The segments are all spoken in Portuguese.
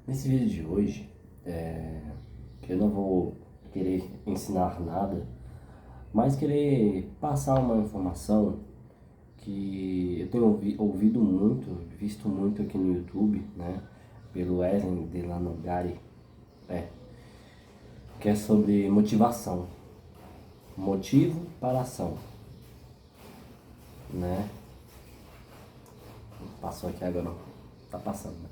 Nesse vídeo de hoje, eu não vou querer ensinar nada, mas querer passar uma informação que eu tenho ouvido muito, visto muito aqui no YouTube, né, pelo Wesley Delanogari, é, que é sobre motivação, motivo para ação, né? Passou aqui agora, não. Tá passando, né?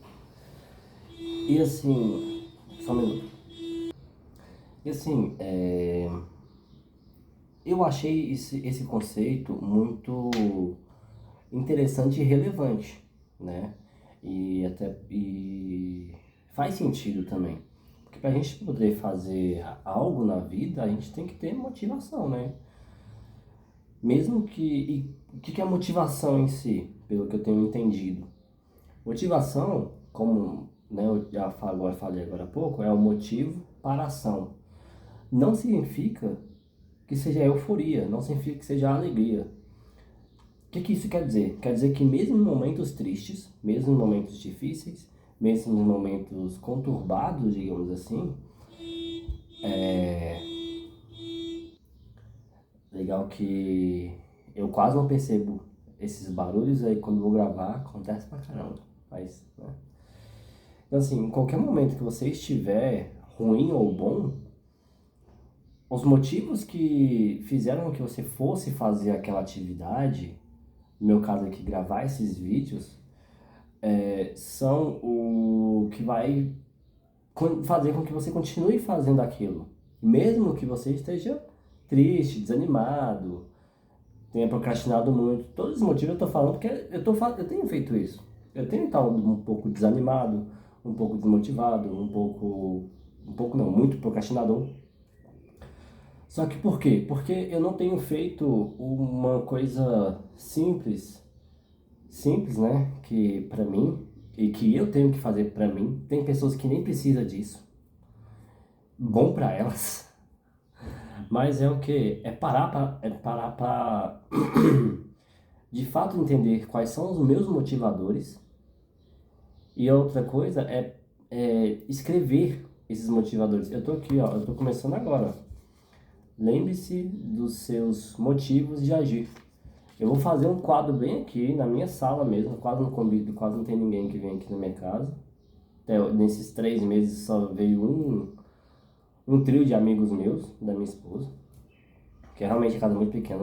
E assim, só um minuto. E assim, eu achei esse conceito muito interessante e relevante, né? E faz sentido também. Porque para a gente poder fazer algo na vida, a gente tem que ter motivação, né? Mesmo que... E o que é motivação em si, pelo que eu tenho entendido? Motivação, como, né, eu falei agora há pouco, é o motivo para a ação. Não significa que seja euforia, não significa que seja alegria. O que isso quer dizer? Quer dizer que mesmo em momentos tristes, mesmo em momentos difíceis, mesmo em momentos conturbados, digamos assim, legal que eu quase não percebo esses barulhos aí quando vou gravar, acontece pra caramba. Mas, né? Então assim, em qualquer momento que você estiver ruim ou bom, os motivos que fizeram que você fosse fazer aquela atividade, no meu caso aqui, gravar esses vídeos, são o que vai fazer com que você continue fazendo aquilo. Mesmo que você esteja triste, desanimado, tenha procrastinado muito. Todos os motivos eu estou falando porque eu tenho feito isso. Eu tenho estado um pouco desanimado, um pouco desmotivado, um pouco não, muito procrastinador. Só que por quê? Porque eu não tenho feito uma coisa simples, né? Que pra mim, e que eu tenho que fazer pra mim. Tem pessoas que nem precisam disso. Bom pra elas. Mas é o que? É parar pra de fato entender quais são os meus motivadores. E a outra coisa é escrever esses motivadores. Eu tô aqui, ó, eu tô começando agora. Lembre-se dos seus motivos de agir. Eu vou fazer um quadro bem aqui, na minha sala mesmo, quase não convido, quase não tem ninguém que vem aqui na minha casa. Nesses 3 meses só veio um trio de amigos meus, da minha esposa, que é realmente a casa muito pequena,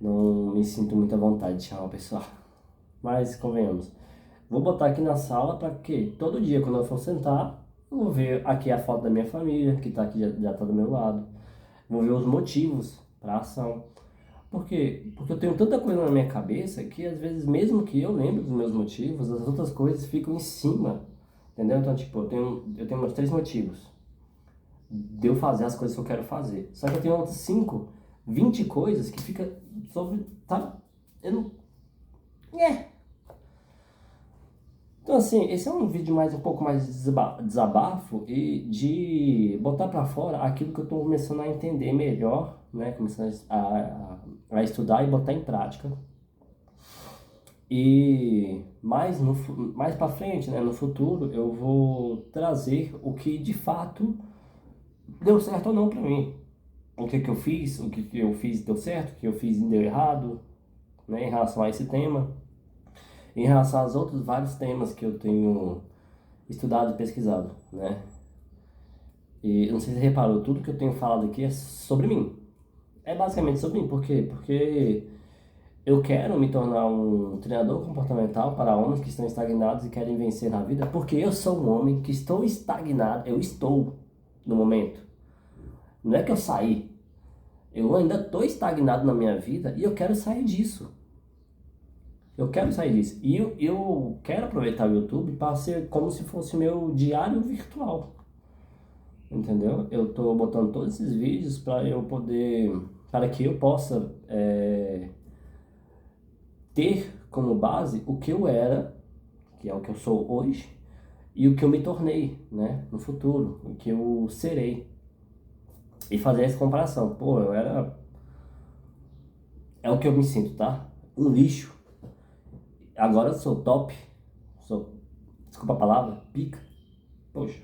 não me sinto muita vontade de chamar o pessoal. Mas convenhamos, vou botar aqui na sala para que todo dia quando eu for sentar, eu vou ver aqui a foto da minha família, que está aqui, já está do meu lado. Vou ver os motivos para a ação. Por quê? Porque eu tenho tanta coisa na minha cabeça que às vezes, mesmo que eu lembre dos meus motivos, as outras coisas ficam em cima. Entendeu? Então, tipo, eu tenho meus 3 motivos de eu fazer as coisas que eu quero fazer. Só que eu tenho outras 5, 20 coisas que fica sobre. Tá? Eu não. É. Então, assim, esse é um vídeo um pouco mais de desabafo e de botar pra fora aquilo que eu tô começando a entender melhor, né? Começando a estudar e botar em prática. E mais para frente, né, no futuro, eu vou trazer o que de fato deu certo ou não para mim. O que que eu fiz, o que que eu fiz deu certo, o que eu fiz deu errado, né, em relação a esse tema. Em relação aos outros vários temas que eu tenho estudado e pesquisado, né. E não sei se você reparou, tudo que eu tenho falado aqui é sobre mim. É basicamente sobre mim, por quê? Porque eu quero me tornar um treinador comportamental para homens que estão estagnados e querem vencer na vida, porque eu sou um homem que estou estagnado, eu estou no momento. Não é que eu saí, eu ainda estou estagnado na minha vida e eu quero sair disso. Eu quero sair disso. E eu quero aproveitar o YouTube para ser como se fosse meu diário virtual. Entendeu? Eu estou botando todos esses vídeos para que eu possa ter como base o que eu era, que é o que eu sou hoje, e o que eu me tornei, né, no futuro, o que eu serei. E fazer essa comparação. Pô, eu era. É o que eu me sinto, tá? Um lixo. Agora eu sou top. Sou... desculpa a palavra, pica. Poxa,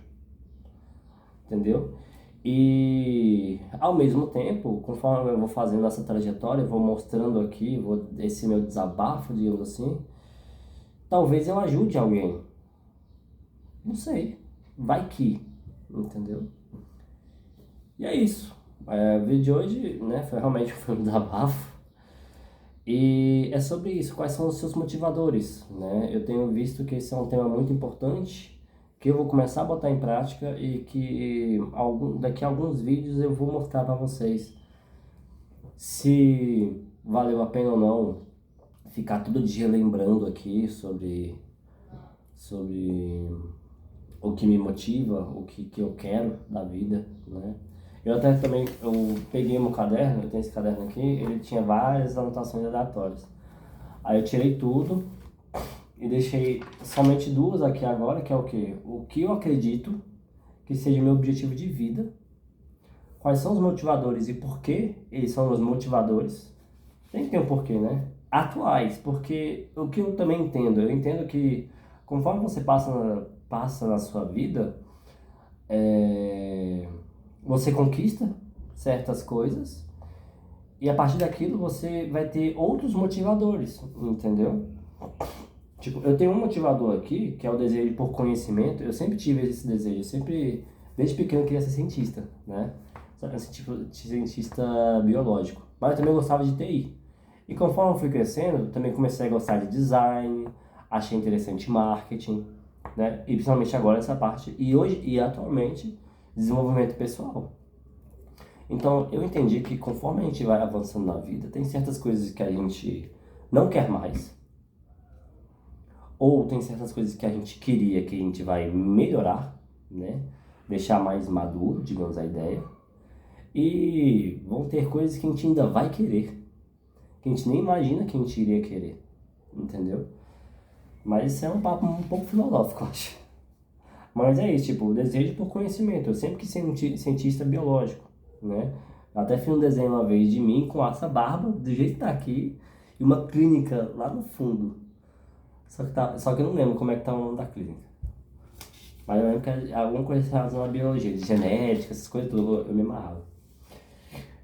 entendeu? E ao mesmo tempo, conforme eu vou fazendo essa trajetória, eu vou mostrando aqui, esse meu desabafo, digamos assim, talvez eu ajude alguém. Não sei. Vai que, entendeu? E é isso. O vídeo de hoje, né, foi um desabafo. E é sobre isso, quais são os seus motivadores, né? Eu tenho visto que esse é um tema muito importante, que eu vou começar a botar em prática e que daqui a alguns vídeos eu vou mostrar para vocês se valeu a pena ou não ficar todo dia lembrando aqui sobre o que me motiva, que eu quero da vida, né? Eu até também, eu peguei meu caderno, eu tenho esse caderno aqui, ele tinha várias anotações aleatórias. Aí eu tirei tudo e deixei somente duas aqui agora, que é o quê? O que eu acredito que seja meu objetivo de vida, quais são os motivadores e por que eles são os motivadores. Tem que ter um porquê, né? Atuais, porque o que eu também entendo, eu entendo que conforme você passa na sua vida, você conquista certas coisas e a partir daquilo você vai ter outros motivadores, entendeu? Tipo, eu tenho um motivador aqui, que é o desejo por conhecimento. Eu sempre tive esse desejo, eu sempre, desde pequeno, queria ser cientista, né? Tipo, cientista biológico. Mas eu também gostava de TI. E conforme eu fui crescendo, também comecei a gostar de design, achei interessante marketing, né? E principalmente agora essa parte, e hoje e atualmente, desenvolvimento pessoal. Então, eu entendi que conforme a gente vai avançando na vida, tem certas coisas que a gente não quer mais, ou tem certas coisas que a gente queria que a gente vai melhorar, né? Deixar mais maduro, digamos a ideia. E vão ter coisas que a gente ainda vai querer, que a gente nem imagina que a gente iria querer, entendeu? Mas isso é um papo um pouco filosófico, eu acho. Mas é isso, tipo, o desejo por conhecimento. Eu sempre quis ser um cientista biológico, né? Eu até fiz um desenho uma vez de mim com essa barba, do jeito que tá aqui, e uma clínica lá no fundo. Só que eu não lembro como é que tá o nome da clínica. Mas eu lembro que é alguma coisa relacionada à biologia, de genética, essas coisas tudo, eu me amarrava.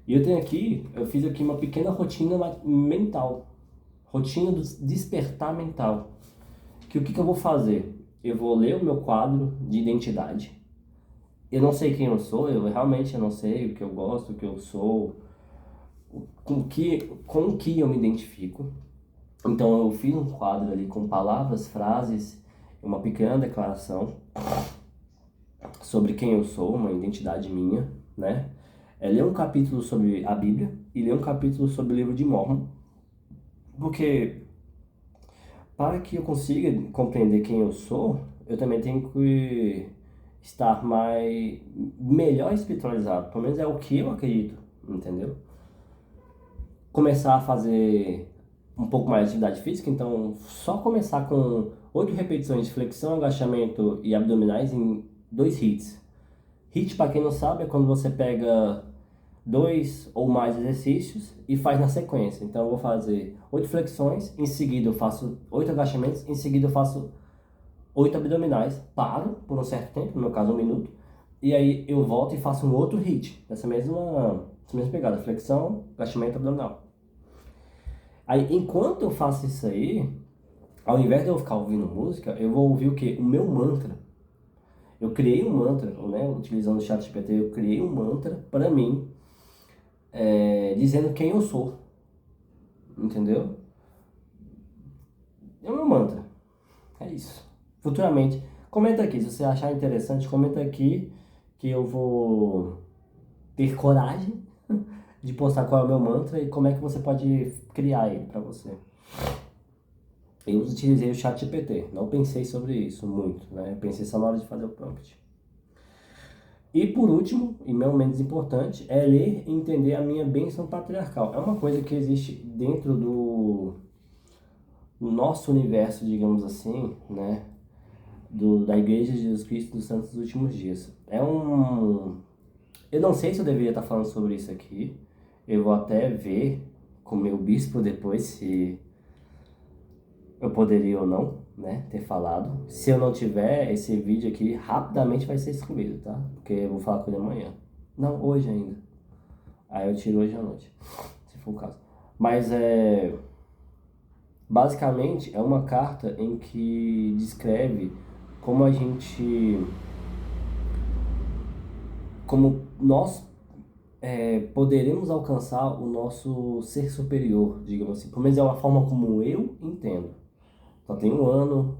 E eu fiz aqui uma pequena rotina mental. Rotina do despertar mental. Que o que eu vou fazer? Eu vou ler o meu quadro de identidade. Eu não sei quem eu sou, eu realmente não sei o que eu gosto, o que eu sou, com o que eu me identifico. Então eu fiz um quadro ali com palavras, frases, uma pequena declaração sobre quem eu sou, uma identidade minha, né? Ler um capítulo sobre a Bíblia e ler um capítulo sobre o livro de Mórmon, porque para que eu consiga compreender quem eu sou, eu também tenho que estar melhor espiritualizado, pelo menos é o que eu acredito, entendeu? Começar a fazer um pouco mais de atividade física, então só começar com 8 repetições de flexão, agachamento e abdominais em 2 hits. Hit, para quem não sabe, é quando você pega 2 ou mais exercícios e faz na sequência. Então eu vou fazer 8 flexões, em seguida eu faço 8 agachamentos, em seguida eu faço 8 abdominais, paro por um certo tempo, no meu caso 1 minuto, e aí eu volto e faço um outro hit, essa mesma pegada, flexão, agachamento, abdominal. Aí enquanto eu faço isso aí, ao invés de eu ficar ouvindo música, eu vou ouvir o quê? O meu mantra. Eu criei um mantra, né? Utilizando o ChatGPT, eu criei um mantra para mim, dizendo quem eu sou, entendeu? É o meu mantra, é isso. Futuramente, comenta aqui, se você achar interessante, comenta aqui que eu vou ter coragem de postar qual é o meu mantra e como é que você pode criar ele para você. Eu utilizei o ChatGPT, não pensei sobre isso muito, né? Eu pensei só na hora de fazer o prompt. E por último, e não menos importante, é ler e entender a minha bênção patriarcal. É uma coisa que existe dentro do nosso universo, digamos assim, né? Da Igreja de Jesus Cristo dos Santos dos Últimos Dias. Eu não sei se eu deveria estar falando sobre isso aqui. Eu vou até ver com o meu bispo depois se eu poderia ou não. né, ter falado. Se eu não tiver, esse vídeo aqui rapidamente vai ser excluído, tá? Porque eu vou falar com ele amanhã. Não, hoje ainda. Aí eu tiro hoje à noite, se for o caso. Mas basicamente é uma carta em que descreve como a gente, como nós poderemos alcançar o nosso ser superior, digamos assim. Pelo menos é uma forma como eu entendo. Só tem um ano,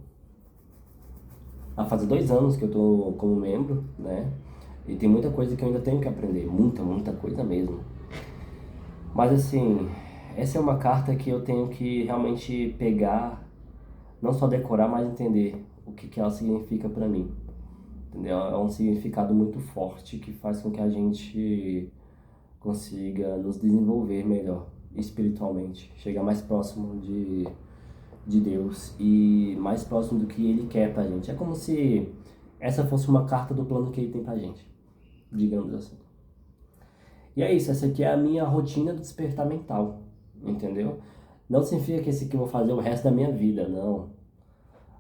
vai fazer 2 anos que eu tô como membro, né? E tem muita coisa que eu ainda tenho que aprender, muita coisa mesmo. Mas assim, essa é uma carta que eu tenho que realmente pegar, não só decorar, mas entender o que ela significa para mim. Entendeu? É um significado muito forte que faz com que a gente consiga nos desenvolver melhor espiritualmente, chegar mais próximo de Deus e mais próximo do que Ele quer pra gente. É como se essa fosse uma carta do plano que Ele tem pra gente, digamos assim. E é isso, essa aqui é a minha rotina do despertar mental, entendeu? Não significa que esse aqui eu vou fazer o resto da minha vida, não.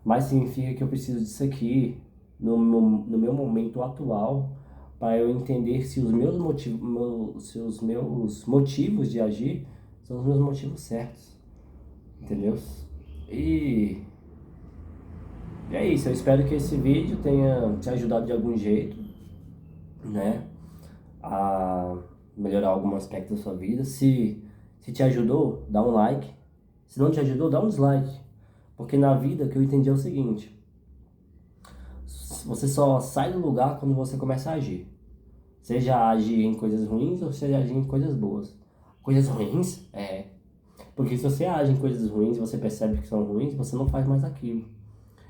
Mas significa que eu preciso disso aqui no meu momento atual para eu entender se se os meus motivos de agir são os meus motivos certos, entendeu? E é isso, eu espero que esse vídeo tenha te ajudado de algum jeito, né, a melhorar algum aspecto da sua vida. Se te ajudou, dá um like. Se não te ajudou, dá um dislike. Porque na vida o que eu entendi é o seguinte: você só sai do lugar quando você começa a agir. Seja agir em coisas ruins ou seja agir em coisas boas. Coisas ruins? É. Porque se você age em coisas ruins e você percebe que são ruins, você não faz mais aquilo.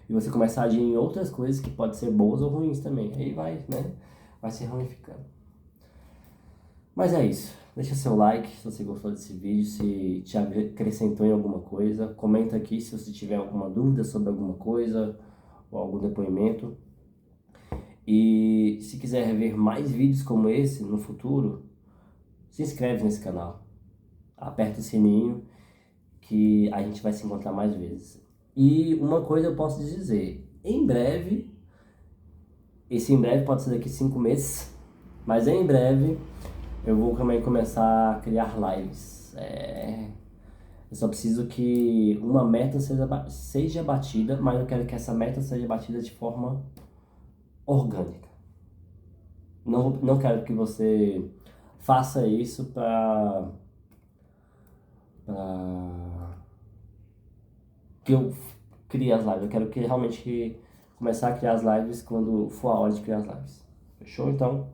E você começa a agir em outras coisas que podem ser boas ou ruins também. Aí vai, né? Vai se ramificando. Mas é isso. Deixa seu like se você gostou desse vídeo, se te acrescentou em alguma coisa. Comenta aqui se você tiver alguma dúvida sobre alguma coisa ou algum depoimento. E se quiser ver mais vídeos como esse no futuro, se inscreve nesse canal. Aperta o sininho que a gente vai se encontrar mais vezes. E uma coisa eu posso dizer, em breve, esse em breve pode ser daqui 5 meses, mas em breve eu vou também começar a criar lives. Eu só preciso que uma meta seja batida, mas eu quero que essa meta seja batida de forma orgânica. Não quero que você faça isso para que eu crie as lives. Eu quero que realmente começar a criar as lives quando for a hora de criar as lives. Fechou? Então,